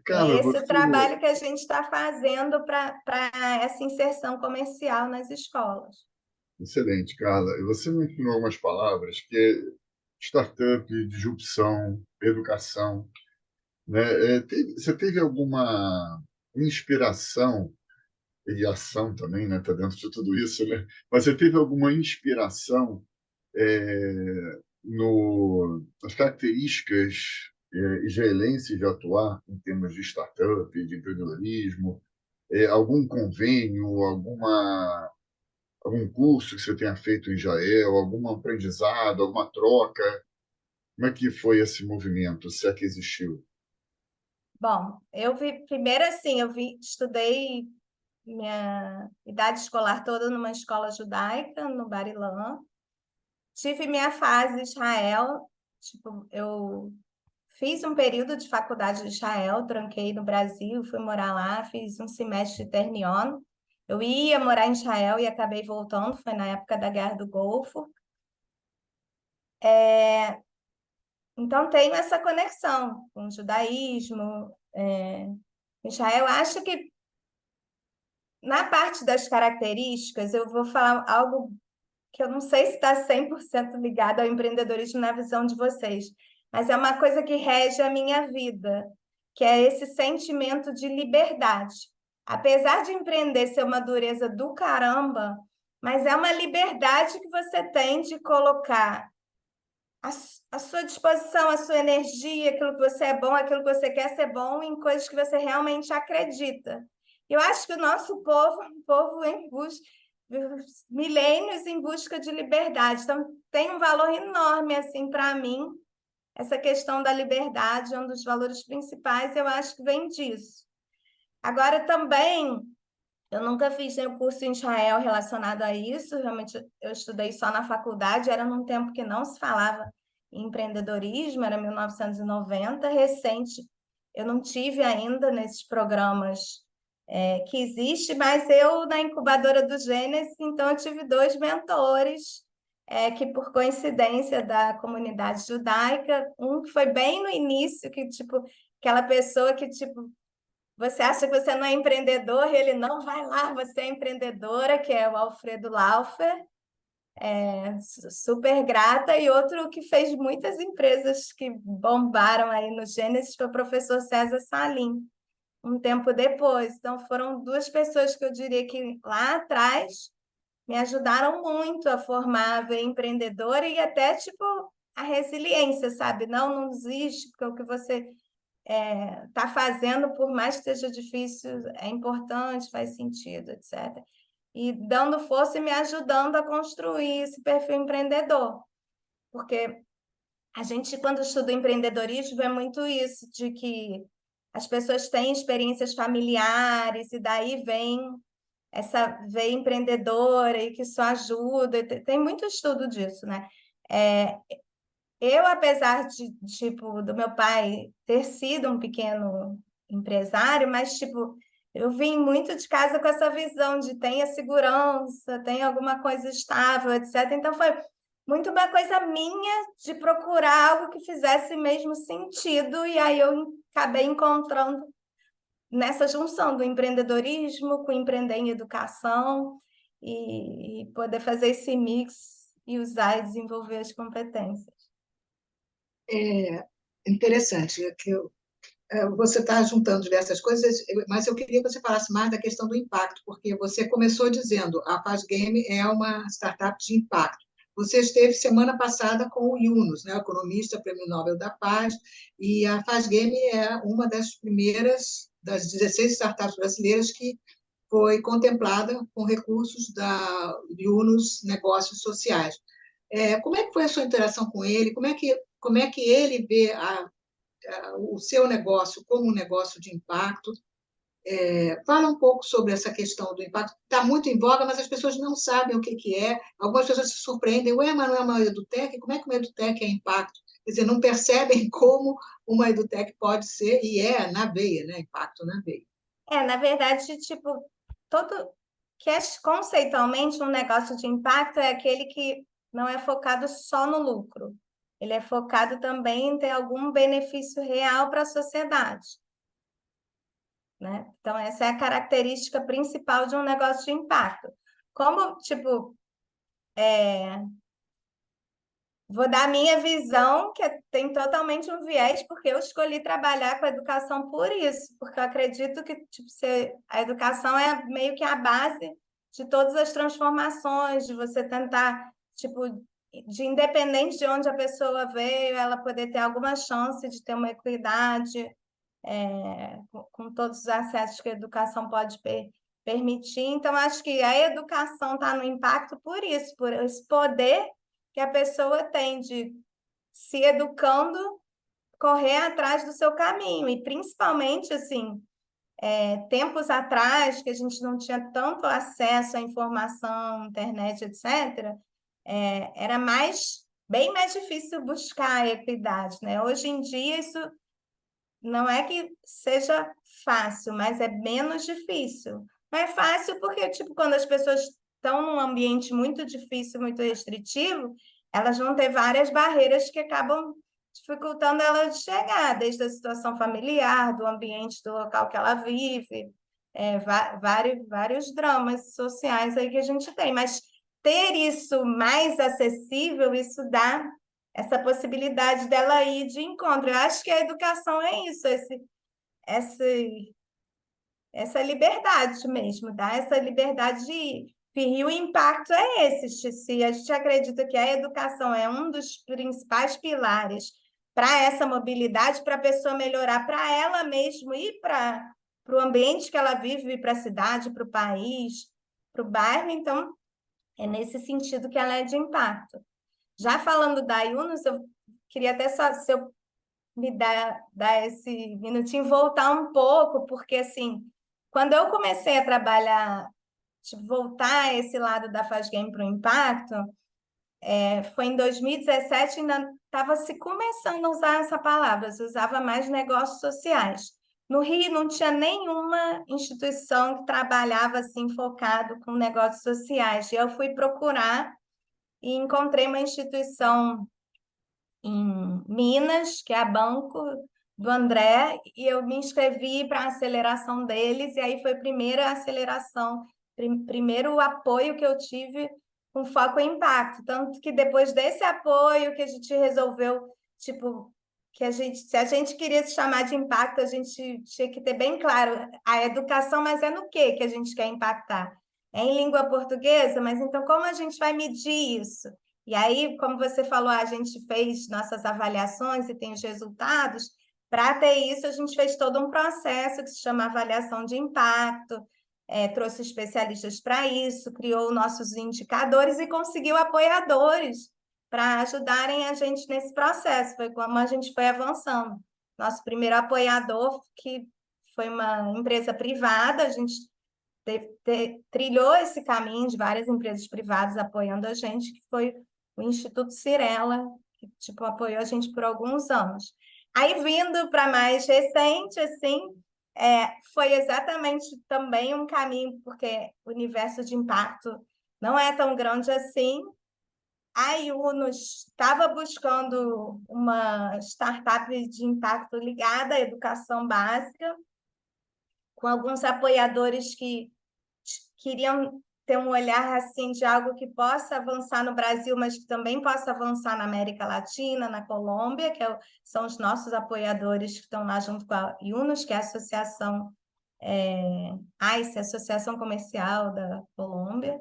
Carla, Esse é o trabalho que a gente está fazendo para essa inserção comercial nas escolas. Excelente, Carla. E você mencionou algumas palavras que é startup, disrupção, educação, né? Você teve alguma inspiração e ação também, né? Tá dentro de tudo isso, né? Mas você teve alguma inspiração nas características israelenses de atuar em termos de startup, de empreendedorismo, algum convênio, algum curso que você tenha feito em Israel, algum aprendizado, alguma troca? Como é que foi esse movimento, se é que existiu? Bom, primeiro assim, estudei minha idade escolar toda numa escola judaica, no Bar Ilan. Tive minha fase em Israel, tipo, eu fiz um período de faculdade de Israel, tranquei no Brasil, fui morar lá, fiz um semestre de Ternion. Eu ia morar em Israel e acabei voltando, foi na época da Guerra do Golfo. Então, tenho essa conexão com o judaísmo. Israel, acho que na parte das características, eu vou falar algo que eu não sei se está 100% ligado ao empreendedorismo na visão de vocês, mas é uma coisa que rege a minha vida, que é esse sentimento de liberdade. Apesar de empreender ser uma dureza do caramba, mas é uma liberdade que você tem de colocar a sua disposição, a sua energia, aquilo que você é bom, aquilo que você quer ser bom, em coisas que você realmente acredita. Eu acho que o nosso povo é um povo em busca, milênios em busca de liberdade. Então, tem um valor enorme, assim, para mim, essa questão da liberdade, é um dos valores principais, eu acho que vem disso. Agora, também, eu nunca fiz nenhum curso em Israel relacionado a isso, realmente eu estudei só na faculdade, era num tempo que não se falava em empreendedorismo, era 1990, recente, eu não tive ainda nesses programas que existe, mas eu, na incubadora do Gênesis, então eu tive 2 mentores, que por coincidência da comunidade judaica, um que foi bem no início, que tipo, aquela pessoa que tipo, você acha que você não é empreendedor, e ele não, vai lá, você é empreendedora, que é o Alfredo Laufer, super grata, e outro que fez muitas empresas que bombaram aí no Gênesis foi o professor César Salim, um tempo depois. Então, foram 2 pessoas que eu diria que lá atrás me ajudaram muito a formar a veia empreendedora e até, tipo, a resiliência, sabe? Não desiste, porque o que você está fazendo, por mais que seja difícil, é importante, faz sentido, etc. E dando força e me ajudando a construir esse perfil empreendedor. Porque a gente, quando estuda empreendedorismo, é muito isso, de que as pessoas têm experiências familiares e daí vem essa veia empreendedora e que isso ajuda. Tem muito estudo disso, né? Eu, apesar de, tipo, do meu pai ter sido um pequeno empresário, mas, tipo, eu vim muito de casa com essa visão de tenha segurança, tenha alguma coisa estável, etc. Então, foi muito uma coisa minha de procurar algo que fizesse mesmo sentido, e aí eu acabei encontrando nessa junção do empreendedorismo com empreender em educação e poder fazer esse mix e usar e desenvolver as competências. É interessante que você está juntando diversas coisas, mas eu queria que você falasse mais da questão do impacto, porque você começou dizendo a Fazgame é uma startup de impacto. Você esteve semana passada com o Yunus, né, economista, Prêmio Nobel da Paz, e a Fazgame é uma das primeiras das 16 startups brasileiras que foi contemplada com recursos da Yunus Negócios Sociais. Como é que foi a sua interação com ele? Como é que ele vê o seu negócio como um negócio de impacto? Fala um pouco sobre essa questão do impacto. Está muito em voga, mas as pessoas não sabem o que é. Algumas pessoas se surpreendem. Ué, mas não é uma edutech? Como é que uma edutech é impacto? Quer dizer, não percebem como uma edutech pode ser, e é na veia, né? Impacto na veia. Na verdade, tipo, todo que é conceitualmente um negócio de impacto é aquele que não é focado só no lucro. Ele é focado também em ter algum benefício real para a sociedade, né? Então, essa é a característica principal de um negócio de impacto. Como, tipo, vou dar a minha visão, que tem totalmente um viés, porque eu escolhi trabalhar com a educação por isso, porque eu acredito que tipo, a educação é meio que a base de todas as transformações, de você tentar, tipo, de independente de onde a pessoa veio, ela poder ter alguma chance de ter uma equidade, com todos os acessos que a educação pode permitir. Então, acho que a educação está no impacto por isso, por esse poder que a pessoa tem de se educando, correr atrás do seu caminho. E principalmente, assim, tempos atrás, que a gente não tinha tanto acesso à informação, internet, etc., era bem mais difícil buscar a equidade, né? Hoje em dia, isso não é que seja fácil, mas é menos difícil. Não é fácil porque, tipo, quando as pessoas estão num ambiente muito difícil, muito restritivo, elas vão ter várias barreiras que acabam dificultando ela de chegar, desde a situação familiar, do ambiente, do local que ela vive, vários dramas sociais aí que a gente tem. Mas ter isso mais acessível, isso dá essa possibilidade dela ir de encontro. Eu acho que a educação é isso, essa liberdade mesmo, dá essa liberdade de ir. E o impacto é esse, se a gente acredita que a educação é um dos principais pilares para essa mobilidade, para a pessoa melhorar para ela mesma e para o ambiente que ela vive, para a cidade, para o país, para o bairro, então é nesse sentido que ela é de impacto. Já falando da Yunus, eu queria até só, se eu me dar esse minutinho, voltar um pouco, porque, assim, quando eu comecei a trabalhar, tipo, voltar a esse lado da Fazgame para o impacto, foi em 2017, ainda estava se começando a usar essa palavra, se usava mais negócios sociais. no Rio não tinha nenhuma instituição que trabalhava assim focado com negócios sociais. E eu fui procurar e encontrei uma instituição em Minas, que é a Banco do André, e eu me inscrevi para a aceleração deles, e aí foi a primeira aceleração, primeiro apoio que eu tive com foco em impacto. Tanto que depois desse apoio que a gente resolveu, tipo, se a gente queria se chamar de impacto, a gente tinha que ter bem claro a educação, mas é no que a gente quer impactar? É em língua portuguesa, mas então como a gente vai medir isso? E aí, como você falou, a gente fez nossas avaliações e tem os resultados. Para ter isso, a gente fez todo um processo que se chama avaliação de impacto, trouxe especialistas para isso, criou nossos indicadores e conseguiu apoiadores para ajudarem a gente nesse processo. Foi como a gente foi avançando. Nosso primeiro apoiador, que foi uma empresa privada, a gente trilhou esse caminho de várias empresas privadas apoiando a gente, que foi o Instituto Cirela, que tipo, apoiou a gente por alguns anos. Aí, vindo para mais recente, assim, foi exatamente também um caminho, porque o universo de impacto não é tão grande assim. A Yunus estava buscando uma startup de impacto ligada à educação básica, com alguns apoiadores que queriam ter um olhar assim de algo que possa avançar no Brasil, mas que também possa avançar na América Latina, na Colômbia, são os nossos apoiadores que estão lá junto com a Yunus, que é a associação AICE, Associação Comercial da Colômbia.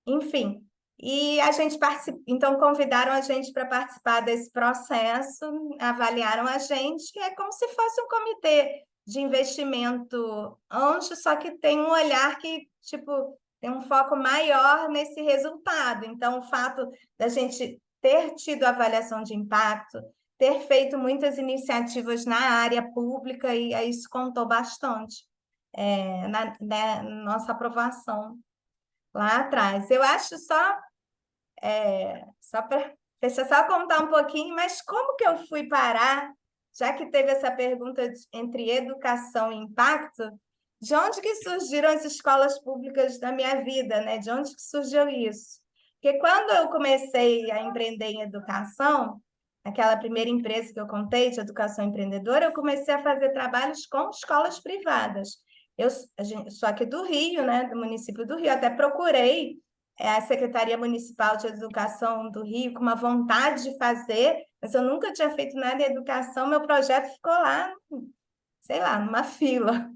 Enfim, e a gente então convidaram a gente para participar desse processo, avaliaram a gente, que é como se fosse um comitê de investimento anjo, só que tem um olhar que, tipo, tem um foco maior nesse resultado. Então, o fato da gente ter tido avaliação de impacto, ter feito muitas iniciativas na área pública, e isso contou bastante na nossa aprovação lá atrás. Eu acho deixa eu só contar um pouquinho, mas como que eu fui parar, já que teve essa pergunta entre educação e impacto, de onde que surgiram as escolas públicas na minha vida, né? De onde que surgiu isso? Porque quando eu comecei a empreender em educação, aquela primeira empresa que eu contei de educação empreendedora, eu comecei a fazer trabalhos com escolas privadas. Eu sou aqui do Rio, né? Do município do Rio, até procurei a Secretaria Municipal de Educação do Rio com uma vontade de fazer, mas eu nunca tinha feito nada em educação, meu projeto ficou lá, sei lá, numa fila.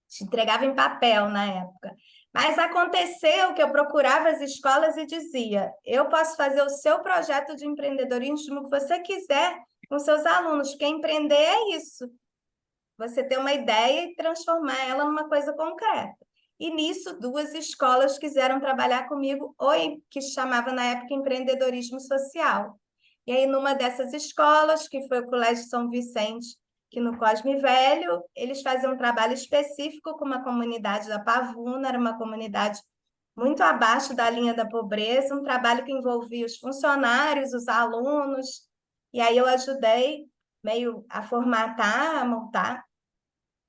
Te entregava em papel na época. Mas aconteceu que eu procurava as escolas e dizia: eu posso fazer o seu projeto de empreendedorismo que você quiser com seus alunos, porque empreender é isso. Você ter uma ideia e transformar ela numa coisa concreta. E nisso, duas escolas quiseram trabalhar comigo, que chamava na época empreendedorismo social. E aí, numa dessas escolas, que foi o Colégio São Vicente, que no Cosme Velho, eles faziam um trabalho específico com uma comunidade da Pavuna, era uma comunidade muito abaixo da linha da pobreza, um trabalho que envolvia os funcionários, os alunos, e aí eu ajudei meio a formatar, a montar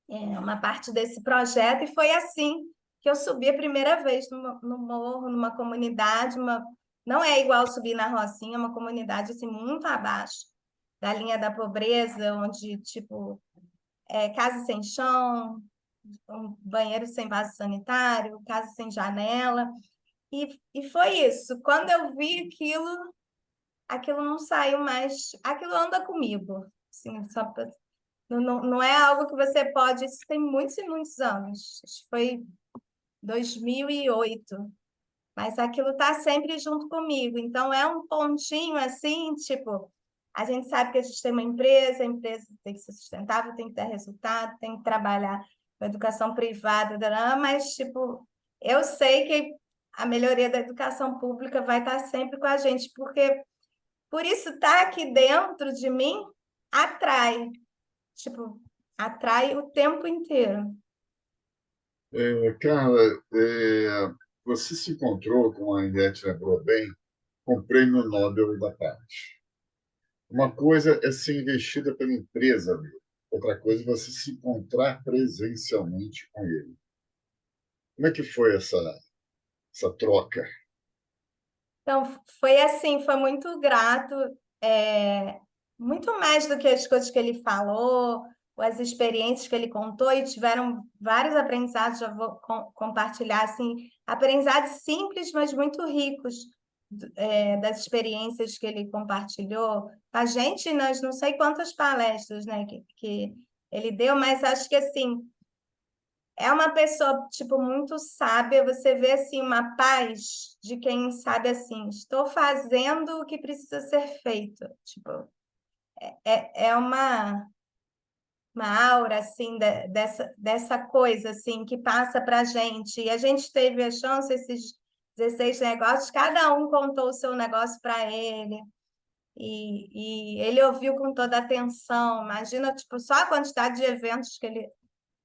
uma parte desse projeto, e foi assim que eu subi a primeira vez no morro, numa comunidade, não é igual subir na Rocinha, é uma comunidade assim, muito abaixo da linha da pobreza, onde, tipo, casa sem chão, um banheiro sem vaso sanitário, casa sem janela, e foi isso. Quando eu vi aquilo não saiu mais, aquilo anda comigo, assim, não é algo que você pode, isso tem muitos e muitos anos, acho que foi 2008, mas aquilo está sempre junto comigo, então é um pontinho assim, tipo, a gente sabe que a gente tem uma empresa, a empresa tem que ser sustentável, tem que dar resultado, tem que trabalhar com educação privada, mas, tipo, eu sei que a melhoria da educação pública vai estar sempre com a gente, porque por isso estar aqui dentro de mim atrai, tipo, atrai o tempo inteiro. Carla, você se encontrou, como a Inete lembrou bem, com o Prêmio Nobel da Paz. Uma coisa é ser investida pela empresa, outra coisa é você se encontrar presencialmente com ele. Como é que foi essa troca? Então, foi assim, foi muito grato, muito mais do que as coisas que ele falou, ou as experiências que ele contou, e tiveram vários aprendizados, já vou compartilhar, assim, aprendizados simples, mas muito ricos, das experiências que ele compartilhou. A gente, nas não sei quantas palestras, né, que ele deu, mas acho que, assim, é uma pessoa, tipo, muito sábia. Você vê, assim, uma paz de quem sabe, assim, estou fazendo o que precisa ser feito. Tipo, é uma aura, assim, dessa coisa, assim, que passa para a gente. E a gente teve a chance, esses 16 negócios, cada um contou o seu negócio para ele. E ele ouviu com toda atenção. Imagina, tipo, só a quantidade de eventos que ele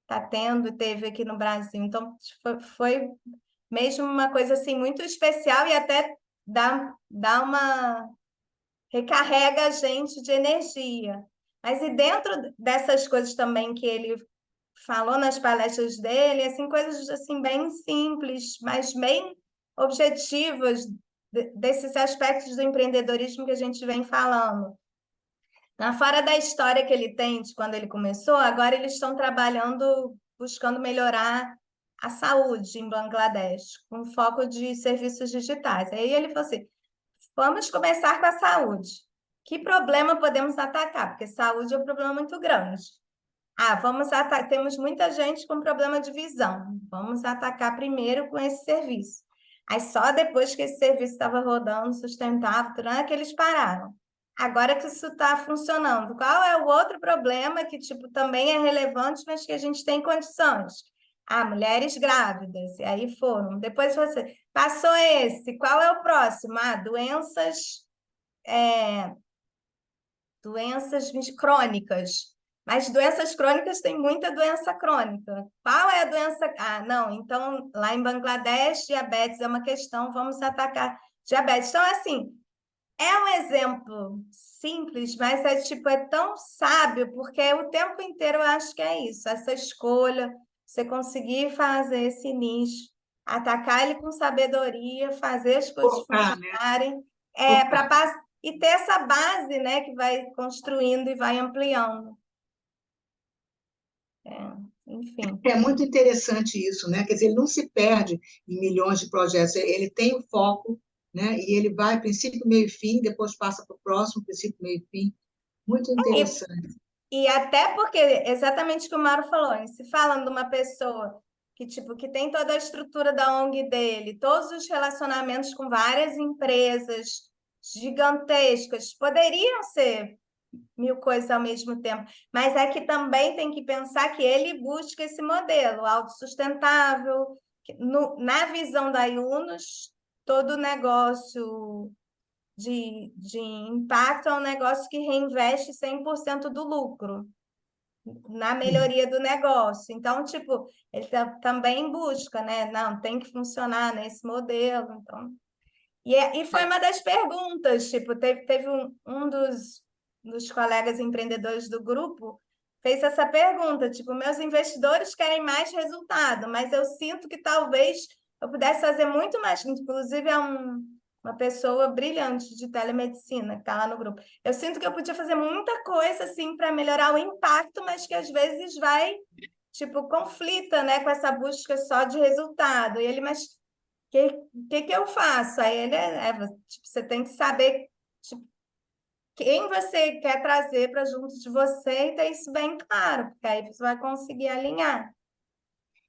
está tendo e teve aqui no Brasil. Então, foi mesmo uma coisa assim muito especial e até dá uma recarrega a gente de energia. Mas e dentro dessas coisas também que ele falou nas palestras dele, assim, coisas assim bem simples, mas bem objetivas desses aspectos do empreendedorismo que a gente vem falando. Fora da história que ele tem de quando ele começou, agora eles estão trabalhando, buscando melhorar a saúde em Bangladesh, com foco de serviços digitais. Aí ele falou assim: vamos começar com a saúde. Que problema podemos atacar? Porque saúde é um problema muito grande. Vamos atacar. Temos muita gente com problema de visão. Vamos atacar primeiro com esse serviço. Aí só depois que esse serviço estava rodando, sustentável, que eles pararam. Agora que isso está funcionando, qual é o outro problema que tipo também é relevante, mas que a gente tem condições? Mulheres grávidas. E aí foram. Depois você passou esse. Qual é o próximo? Doenças crônicas. Mas doenças crônicas tem muita doença crônica. Qual é a doença? Não, então lá em Bangladesh, diabetes é uma questão, vamos atacar diabetes. Então, assim, é um exemplo simples, mas é tão sábio, porque o tempo inteiro eu acho que é isso, essa escolha, você conseguir fazer esse nicho, atacar ele com sabedoria, fazer as coisas funcionarem, e ter essa base, né, que vai construindo e vai ampliando. Enfim. É muito interessante isso, né? Quer dizer, ele não se perde em milhões de projetos, ele tem o foco, né? E ele vai princípio, meio e fim, depois passa para o próximo, princípio, meio e fim. Muito interessante. E até porque, exatamente o que o Mauro falou, se falando de uma pessoa que tem toda a estrutura da ONG dele, todos os relacionamentos com várias empresas gigantescas, poderiam ser mil coisas ao mesmo tempo, mas é que também tem que pensar que ele busca esse modelo autossustentável, na visão da Yunus, todo negócio de impacto é um negócio que reinveste 100% do lucro na melhoria do negócio. Então, tipo, ele também busca, né? Não, tem que funcionar nesse modelo. Então. E foi uma das perguntas, tipo, teve um dos colegas empreendedores do grupo fez essa pergunta, tipo, meus investidores querem mais resultado, mas eu sinto que talvez eu pudesse fazer muito mais. Inclusive, uma pessoa brilhante de telemedicina que está lá no grupo. Eu sinto que eu podia fazer muita coisa assim para melhorar o impacto, mas que às vezes vai, tipo, conflita, né, com essa busca só de resultado. E ele, mas que eu faço? Aí ele tipo, você tem que saber tipo, quem você quer trazer para junto de você e ter isso bem claro, porque aí você vai conseguir alinhar.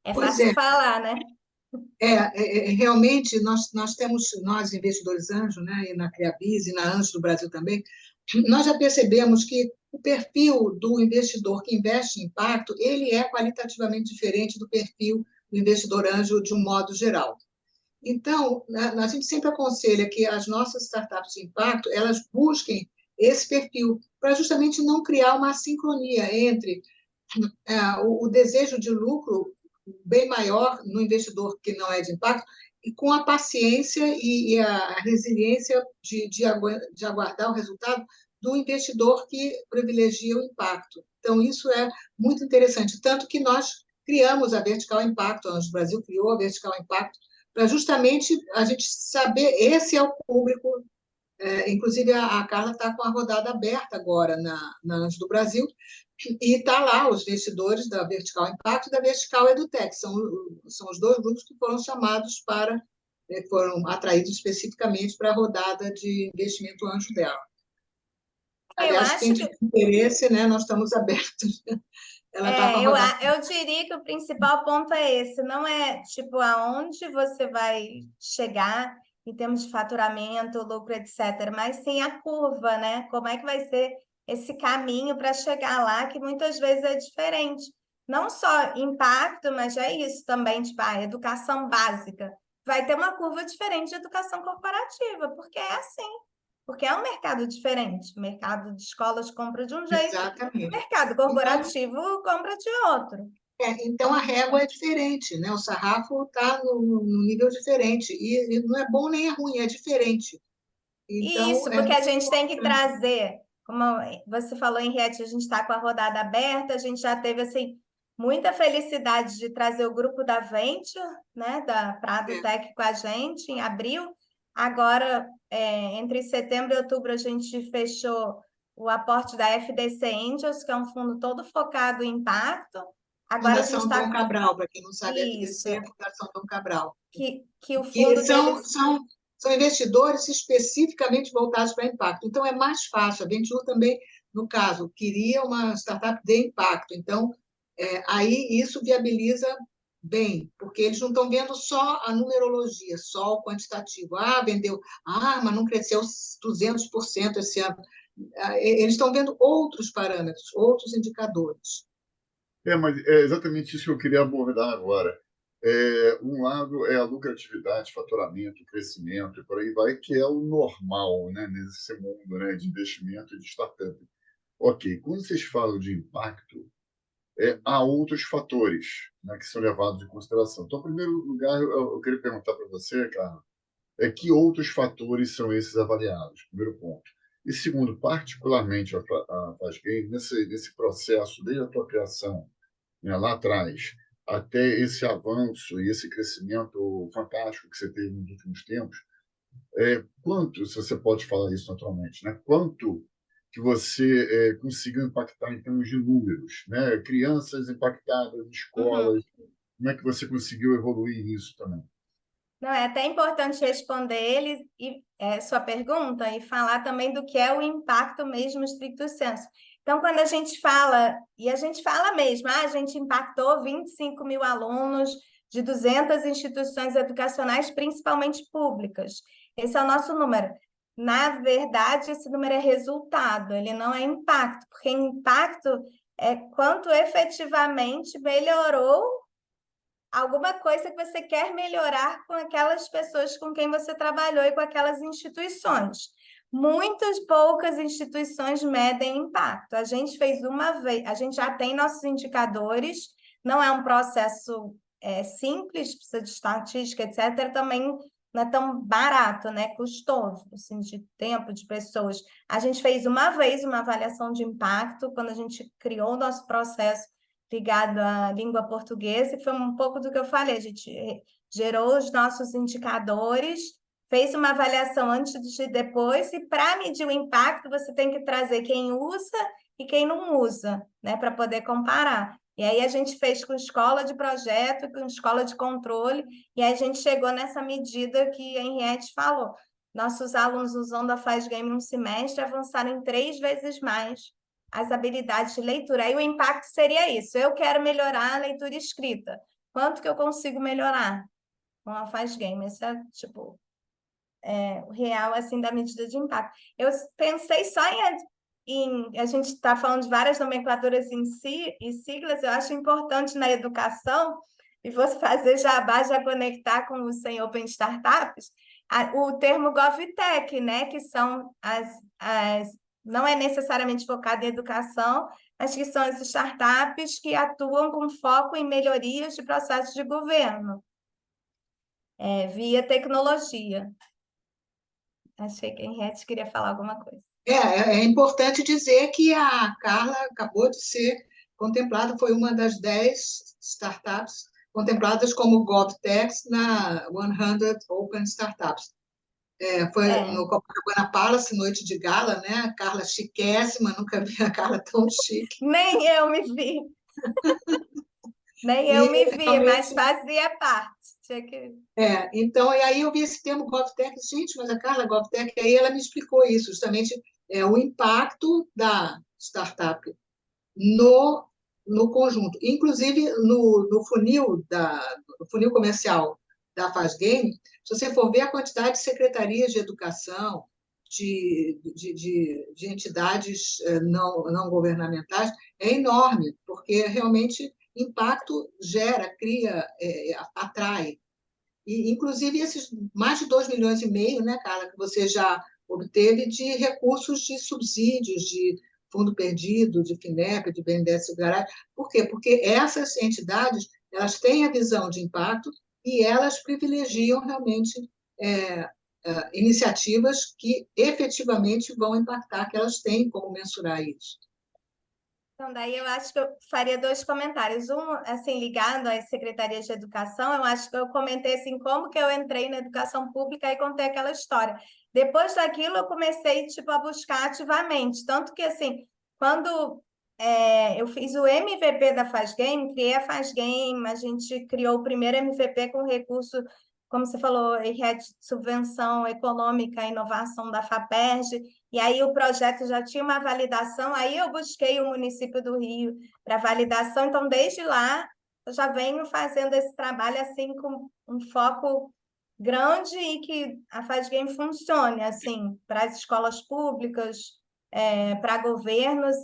É fácil falar, né? Realmente, nós temos, nós investidores anjo, né, e na Criabis e na Anjo do Brasil também, nós já percebemos que o perfil do investidor que investe em impacto, ele é qualitativamente diferente do perfil do investidor anjo de um modo geral. Então, a gente sempre aconselha que as nossas startups de impacto, elas busquem esse perfil, para justamente não criar uma assincronia entre o desejo de lucro bem maior no investidor que não é de impacto, e com a paciência e a resiliência de aguardar o resultado do investidor que privilegia o impacto. Então, isso é muito interessante, tanto que nós criamos a Vertical Impacto, a Anjos Brasil criou a Vertical Impacto, para justamente a gente saber, esse é o público, inclusive a Carla está com a rodada aberta agora na Anjos do Brasil, e está lá os investidores da Vertical Impacto e da Vertical EduTech, são os dois grupos que foram chamados foram atraídos especificamente para a rodada de investimento anjo dela. Eu Aliás, acho quem que tiver interesse, né, nós estamos abertos. Ela está com a rodada. eu diria que o principal ponto é esse, não é tipo aonde você vai chegar em termos de faturamento, lucro, etc., mas sim a curva, né? Como é que vai ser esse caminho para chegar lá, que muitas vezes é diferente. Não só impacto, mas é isso também, tipo, a educação básica. Vai ter uma curva diferente de educação corporativa, porque é assim. Porque é um mercado diferente. O mercado de escolas compra de um jeito, o Exatamente. mercado corporativo compra de outro. Então, a régua é diferente, né? O sarrafo está no nível diferente. E não é bom nem é ruim, é diferente. Então, Isso, é porque a muito gente tem que importante. trazer, como você falou, Henriette, a gente está com a rodada aberta, a gente já teve assim muita felicidade de trazer o grupo da Venture, né, da Prado É, Tech com a gente em abril. Agora, entre setembro e outubro, a gente fechou o aporte da FDC Angels, que é um fundo todo focado em impacto. Agora a gente Fundação Dom está. Cabral, para quem não sabe, a Isso, FDC é a Fundação Dom Cabral. que o Que fundo são, deles. são, são investidores especificamente voltados para impacto. Então, é mais fácil. A Venture também, no caso, queria uma startup de impacto. Então, aí isso viabiliza bem, porque eles não estão vendo só a numerologia, só o quantitativo. Ah, vendeu, mas não cresceu 200% esse ano. Eles estão vendo outros parâmetros, outros indicadores. Mas é exatamente isso que eu queria abordar agora. Um lado é a lucratividade, faturamento, crescimento e por aí vai, que é o normal, né, nesse mundo, né, de investimento e de startup. Ok, quando vocês falam de impacto, há outros fatores, né, que são levados em consideração. Então, em primeiro lugar, eu queria perguntar para você, Carla, que outros fatores são esses avaliados? Primeiro ponto. E segundo, particularmente a Fazgame, nesse processo, desde a tua criação, né, lá atrás, até esse avanço e esse crescimento fantástico que você teve nos últimos tempos, quanto, se você pode falar isso naturalmente, né, quanto que você conseguiu impactar em termos de números, né? Crianças impactadas, Uhum. escolas, como é que você conseguiu evoluir nisso também? Não, é até importante responder eles e sua pergunta e falar também do que é o impacto mesmo stricto sensu. Então, quando a gente fala, e a gente fala mesmo, a gente impactou 25 mil alunos de 200 instituições educacionais, principalmente públicas. Esse é o nosso número. Na verdade, esse número é resultado, ele não é impacto, porque impacto é quanto efetivamente melhorou alguma coisa que você quer melhorar com aquelas pessoas com quem você trabalhou e com aquelas instituições. Muitas poucas instituições medem impacto. A gente fez uma vez, a gente já tem nossos indicadores, não é um processo simples, precisa de estatística, etc. Também não é tão barato, né? Custoso, assim, de tempo, de pessoas. A gente fez uma vez uma avaliação de impacto, quando a gente criou o nosso processo ligado à língua portuguesa, e foi um pouco do que eu falei, a gente gerou os nossos indicadores, fez uma avaliação antes e depois, e para medir o impacto, você tem que trazer quem usa e quem não usa, né, para poder comparar. E aí a gente fez com escola de projeto, com escola de controle, e aí a gente chegou nessa medida que a Henriette falou. Nossos alunos usando a Fazgame um semestre avançaram em 3 vezes mais as habilidades de leitura. Aí o impacto seria isso. Eu quero melhorar a leitura escrita. Quanto que eu consigo melhorar com a Fazgame? Esse é, tipo, o real, assim, da medida de impacto. Eu pensei só a gente está falando de várias nomenclaturas em siglas, eu acho importante na educação, e vou fazer jabá, já conectar com o Sem Open Startups, o termo GovTech, né, que são não é necessariamente focado em educação, mas que são as startups que atuam com foco em melhorias de processos de governo, via tecnologia. Achei que a Henriette queria falar alguma coisa. É importante dizer que a Carla acabou de ser contemplada, foi uma das 10 startups contempladas como GovTechs na 100 Open Startups. Foi É, no Copacabana Palace, noite de gala, né? A Carla chiquésima, nunca vi a Carla tão chique. nem eu me vi, nem E eu me vi, mas realmente, fazia parte. Tinha que... então, e aí eu vi esse termo GovTech, gente, mas a Carla GovTech, aí ela me explicou isso, justamente o impacto da startup no, no conjunto. Inclusive, no funil, no funil comercial da Fazgame, se você for ver a quantidade de secretarias de educação, de entidades não governamentais, é enorme, porque realmente impacto gera, cria, atrai. E, inclusive, esses mais de 2,5 milhões, né, Carla, que você já obteve de recursos de subsídios, de fundo perdido, de FINEP, de BNDES Garagem. Por quê? Porque essas entidades elas têm a visão de impacto e elas privilegiam realmente iniciativas que efetivamente vão impactar, que elas têm como mensurar isso. Então, daí eu acho que eu faria dois comentários. Um, assim, ligado às secretarias de educação, eu acho que eu comentei assim, como que eu entrei na educação pública e contei aquela história. Depois daquilo, eu comecei, tipo, a buscar ativamente. Tanto que, assim, quando eu fiz o MVP da Fazgame, criei a Fazgame, a gente criou o primeiro MVP com recurso, como você falou, de subvenção econômica e inovação da FAPERJ, e aí o projeto já tinha uma validação, aí eu busquei o município do Rio para validação, então desde lá eu já venho fazendo esse trabalho assim com um foco grande e que a Fazgame funcione assim para as escolas públicas, para governos.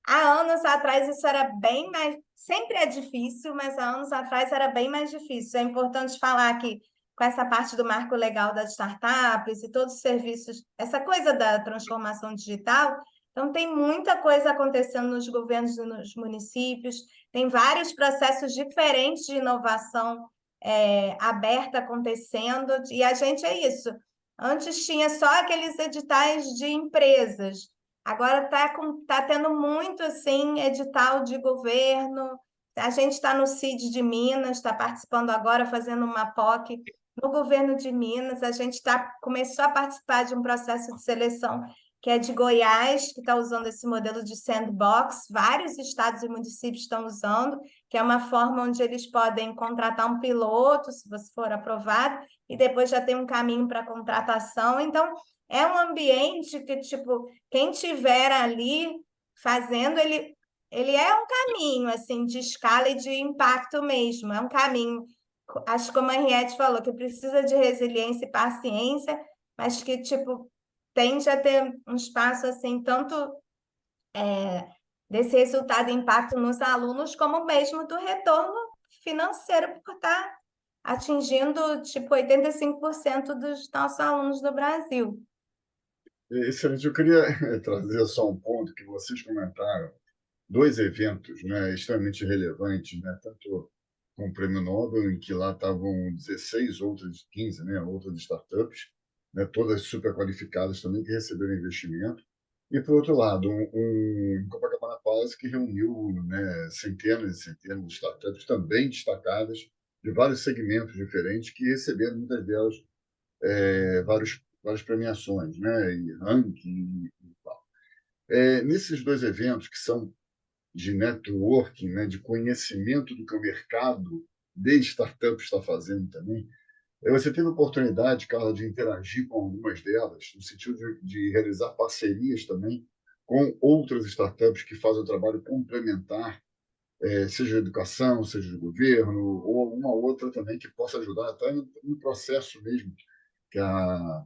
Há anos atrás isso era bem mais, sempre é difícil, mas há anos atrás era bem mais difícil. É importante falar que com essa parte do marco legal das startups e todos os serviços, essa coisa da transformação digital, então tem muita coisa acontecendo nos governos e nos municípios, tem vários processos diferentes de inovação aberta acontecendo, e a gente é isso. Antes tinha só aqueles editais de empresas, agora tá tendo muito assim edital de governo. A gente está no CID de Minas, está participando agora, fazendo uma POC no governo de Minas. A gente começou a participar de um processo de seleção que é de Goiás, que está usando esse modelo de sandbox. Vários estados e municípios estão usando, que é uma forma onde eles podem contratar um piloto, se você for aprovado, e depois já tem um caminho para contratação. Então, é um ambiente que, tipo, quem tiver ali fazendo, ele é um caminho, assim, de escala e de impacto mesmo. É um caminho, acho que como a Henriette falou, que precisa de resiliência e paciência, mas que, tipo, tende a ter um espaço, assim, tanto desse resultado e impacto nos alunos, como mesmo do retorno financeiro, por estar atingindo, tipo, 85% dos nossos alunos do Brasil. Excelente. Eu queria trazer só um ponto que vocês comentaram, dois eventos, né, extremamente relevantes, né, tanto com o Prêmio Nobel, em que lá estavam 16 outras, 15, né, outras startups, né, todas super qualificadas também, que receberam investimento. E, por outro lado, um Copacabana Palace que reuniu, né, centenas e centenas de startups também destacadas, de vários segmentos diferentes, que receberam, muitas delas, várias premiações, né, e ranking e tal. Nesses dois eventos, que são de networking, né, de conhecimento do que o mercado de startups está fazendo também, você teve a oportunidade, Carla, de interagir com algumas delas, no sentido de realizar parcerias também com outras startups que fazem o trabalho complementar, seja de educação, seja de governo, ou alguma outra também que possa ajudar até no processo mesmo que a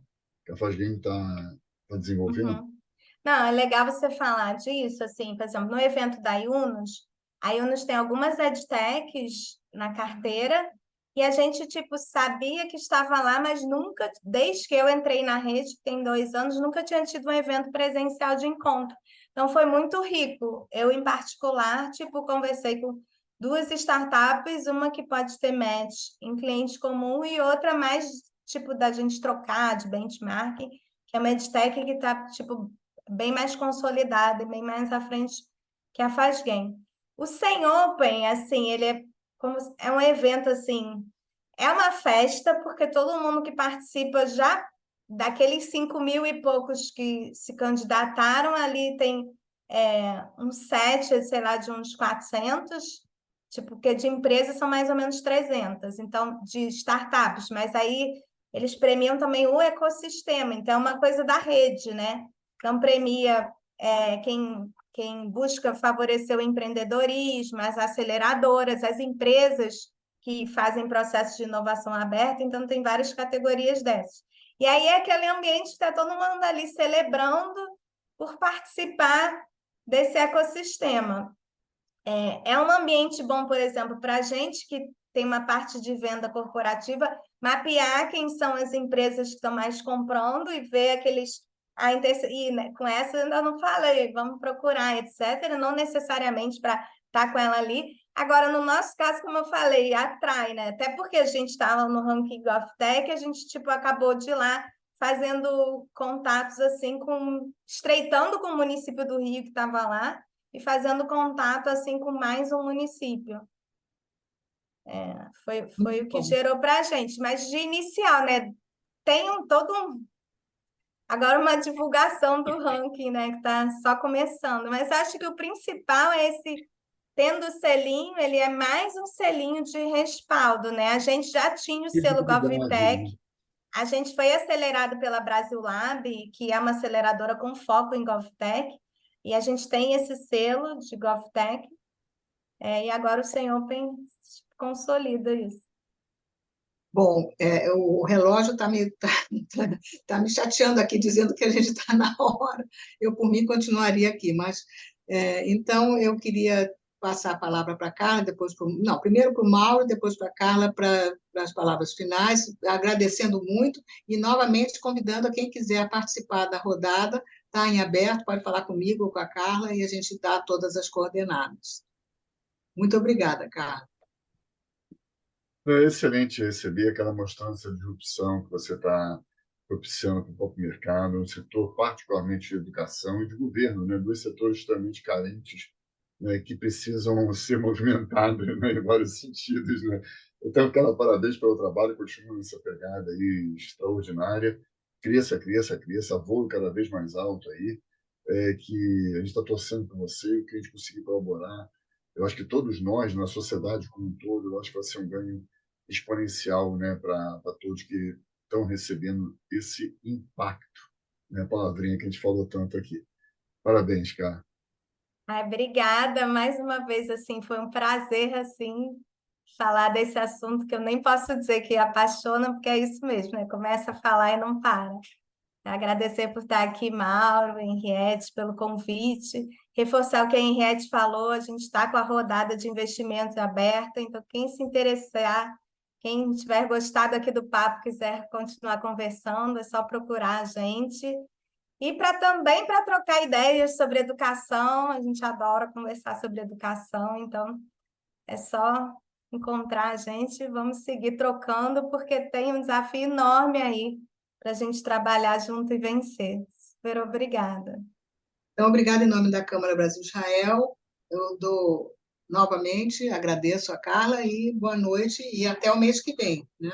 Fazgame está desenvolvendo. Uhum. Não, é legal você falar disso, assim, por exemplo, no evento da Yunus, a Yunus tem algumas edtechs na carteira e a gente, tipo, sabia que estava lá, mas nunca, desde que eu entrei na rede, que tem 2 anos, nunca tinha tido um evento presencial de encontro. Então, foi muito rico. Eu, em particular, tipo, conversei com duas startups, uma que pode ter match em cliente comum e outra mais, tipo, da gente trocar, de benchmarking, que é uma edtech que está tipo, bem mais consolidada e bem mais à frente que a Fazgem. O Sem Open, assim, ele é como é um evento assim, é uma festa porque todo mundo que participa já daqueles 5.000 e poucos que se candidataram ali tem um set, sei lá, de uns 400, tipo, porque de empresas são mais ou menos 300, então, de startups, mas aí eles premiam também o ecossistema, então é uma coisa da rede, né? Então, premia quem busca favorecer o empreendedorismo, as aceleradoras, as empresas que fazem processos de inovação aberta, então tem várias categorias dessas. E aí é aquele ambiente que está todo mundo ali celebrando por participar desse ecossistema. É um ambiente bom, por exemplo, para a gente que tem uma parte de venda corporativa, mapear quem são as empresas que estão mais comprando e ver aqueles... E né, com essa eu ainda não falei, vamos procurar, etc. Não necessariamente para estar com ela ali. Agora, no nosso caso, como eu falei, atrai, né? Até porque a gente estava no ranking GovTech, a gente tipo, acabou de ir lá fazendo contatos assim estreitando com o município do Rio que estava lá e fazendo contato assim com mais um município. Foi o que gerou para a gente, mas de inicial, né? Tem agora uma divulgação do ranking, né? Que está só começando, mas acho que o principal é tendo o selinho, ele é mais um selinho de respaldo, né? A gente já tinha o selo GovTech, a gente foi acelerado pela Brasil Lab, que é uma aceleradora com foco em GovTech, e a gente tem esse selo de GovTech, e agora o Sem Open consolida isso. Bom, o relógio está tá me chateando aqui, dizendo que a gente está na hora. Eu, por mim, continuaria aqui, mas então eu queria passar a palavra para a Carla, primeiro para o Mauro, depois para a Carla, para as palavras finais, agradecendo muito e, novamente, convidando a quem quiser participar da rodada, está em aberto, pode falar comigo ou com a Carla e a gente dá todas as coordenadas. Muito obrigada, Carla. É excelente receber aquela mostrança de disrupção que você está propiciando para o próprio mercado, no setor particularmente de educação e de governo, né? Dois setores extremamente carentes, né? Que precisam ser movimentados, né? Em vários sentidos, né? Então, quero parabéns pelo trabalho, continua nessa pegada aí extraordinária. Cresça, cresça, cresça, voo cada vez mais alto aí, que a gente está torcendo por você, o que a gente conseguir colaborar. Eu acho que todos nós, na sociedade como um todo, eu acho que vai ser um ganho exponencial, né, para todos que estão recebendo esse impacto, né, a palavrinha que a gente falou tanto aqui. Parabéns, cara. Obrigada mais uma vez, assim, foi um prazer, assim, falar desse assunto que eu nem posso dizer que apaixona, porque é isso mesmo, né? Começa a falar e não para. Agradecer por estar aqui, Mauro, Henriette, pelo convite. Reforçar o que a Henriette falou, a gente está com a rodada de investimentos aberta, então quem se interessar, quem tiver gostado aqui do papo, quiser continuar conversando, é só procurar a gente. E também para trocar ideias sobre educação, a gente adora conversar sobre educação, então é só encontrar a gente, vamos seguir trocando, porque tem um desafio enorme aí para a gente trabalhar junto e vencer. Super obrigada. Então, obrigada em nome da Câmara Brasil-Israel. Eu dou novamente, agradeço a Carla e boa noite e até o mês que vem, né?